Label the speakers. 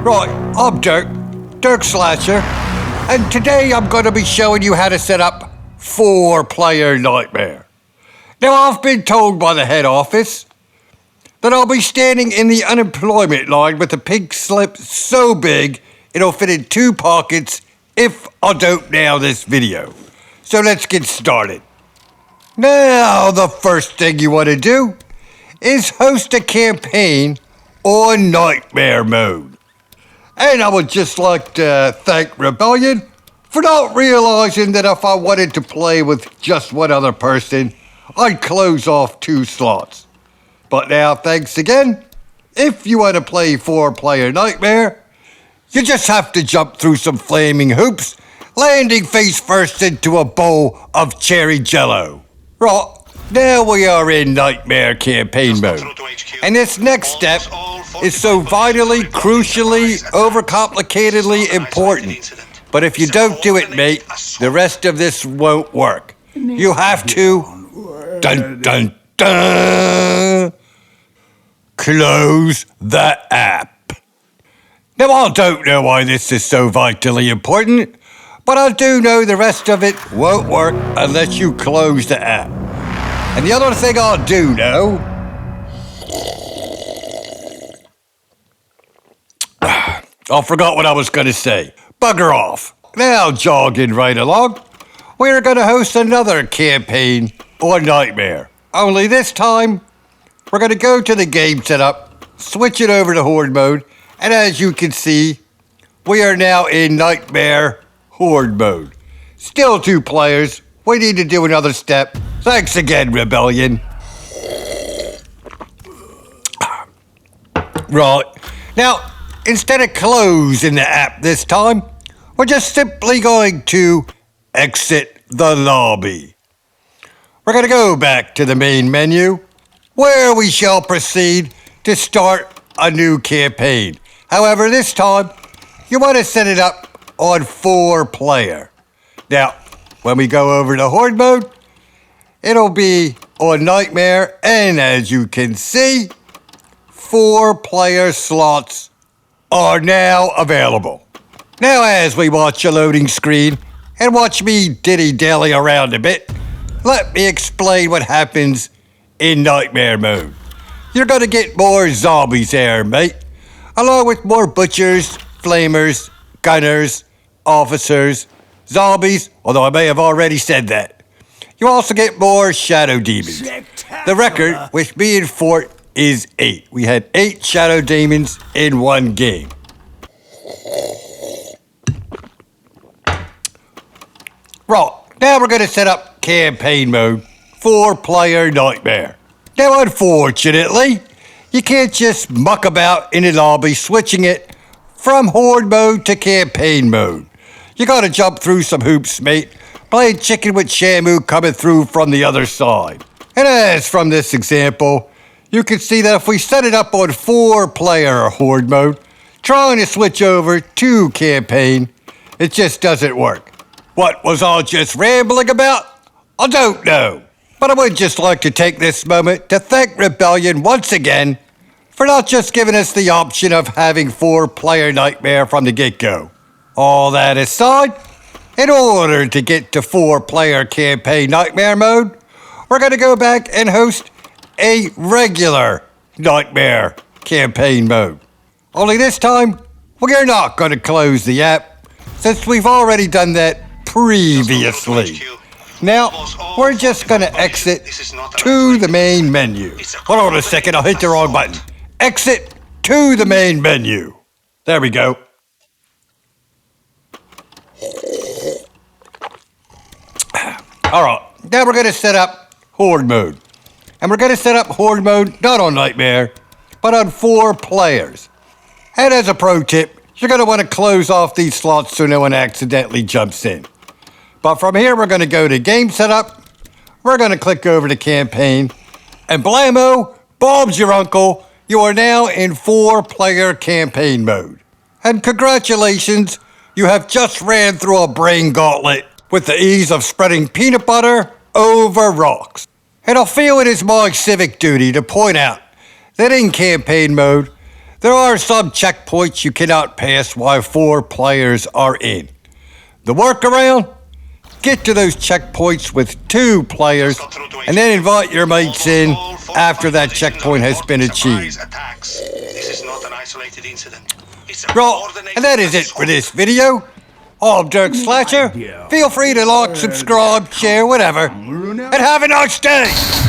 Speaker 1: Right, I'm Dirk Slasher, and today I'm going to be showing you how to set up 4-player Nightmare. Now, I've been told by the head office that I'll be standing in the unemployment line with a pink slip so big it'll fit in 2 pockets if I don't nail this video. So let's get started. Now, the first thing you want to do is host a campaign on Nightmare mode. And I would just like to thank Rebellion for not realizing that if I wanted to play with just one other person, I'd close off 2 slots. But now, thanks again. If you want to play 4-player Nightmare, you just have to jump through some flaming hoops, landing face first into a bowl of cherry jello. Right, now we are in Nightmare campaign mode. And this next step is so vitally, crucially, overcomplicatedly important. But if you don't do it, mate, the rest of this won't work. You have to, dun dun dun, close the app. Now, I don't know why this is so vitally important, but I do know the rest of it won't work unless you close the app. And the other thing I do know, I forgot what I was going to say. Bugger off. Now, jogging right along, we're going to host another campaign on Nightmare. Only this time, we're going to go to the game setup, switch it over to Horde mode, and as you can see, we are now in Nightmare Horde mode. Still 2 players. We need to do another step. Thanks again, Rebellion. Right. Now, instead of closing the app this time, we're just simply going to exit the lobby. We're going to go back to the main menu, where we shall proceed to start a new campaign. However, this time, you want to set it up on 4-player. Now, when we go over to Horde mode, it'll be on Nightmare, and as you can see, 4-player slots are now available. Now, as we watch a loading screen and watch me dilly-dally around a bit, let me explain what happens in Nightmare mode. You're gonna get more zombies there, mate, along with more butchers, flamers, gunners, officers, zombies, although I may have already said that. You also get more shadow demons. The record with me and Fort is 8. We had 8 shadow demons in one game. Right, now we're going to set up campaign mode, 4-player Nightmare. Now, unfortunately, you can't just muck about in the lobby switching it from Horde mode to campaign mode. You gotta jump through some hoops, mate, playing chicken with Shamu coming through from the other side. And as from this example, you can see that if we set it up on 4-player Horde mode, trying to switch over to campaign, it just doesn't work. What was I just rambling about? I don't know. But I would just like to take this moment to thank Rebellion once again for not just giving us the option of having 4-player Nightmare from the get-go. All that aside, in order to get to 4-player campaign Nightmare mode, we're going to go back and host a regular Nightmare campaign mode. Only this time, we are not going to close the app, since we've already done that previously. Now, we're just going to exit to the main menu. Hold on a second, I'll hit the wrong button. Exit to the main menu. There we go. All right, now we're going to set up Horde mode. And we're going to set up Horde mode not on Nightmare, but on 4 players. And as a pro tip, you're going to want to close off these slots so no one accidentally jumps in. But from here, we're going to go to Game Setup. We're going to click over to Campaign. And blammo, Bob's your uncle. You are now in 4-player campaign mode. And congratulations, you have just ran through a brain gauntlet with the ease of spreading peanut butter over rocks. And I feel it is my civic duty to point out that in campaign mode, There are some checkpoints you cannot pass while 4 players are in. The workaround? Get to those checkpoints with 2 players and then invite your mates in after that checkpoint has been achieved.
Speaker 2: This is not an isolated incident.
Speaker 1: Right, and that is it for this video. I'm Dirk Slasher. Feel free to like, subscribe, share, whatever. And have a nice day!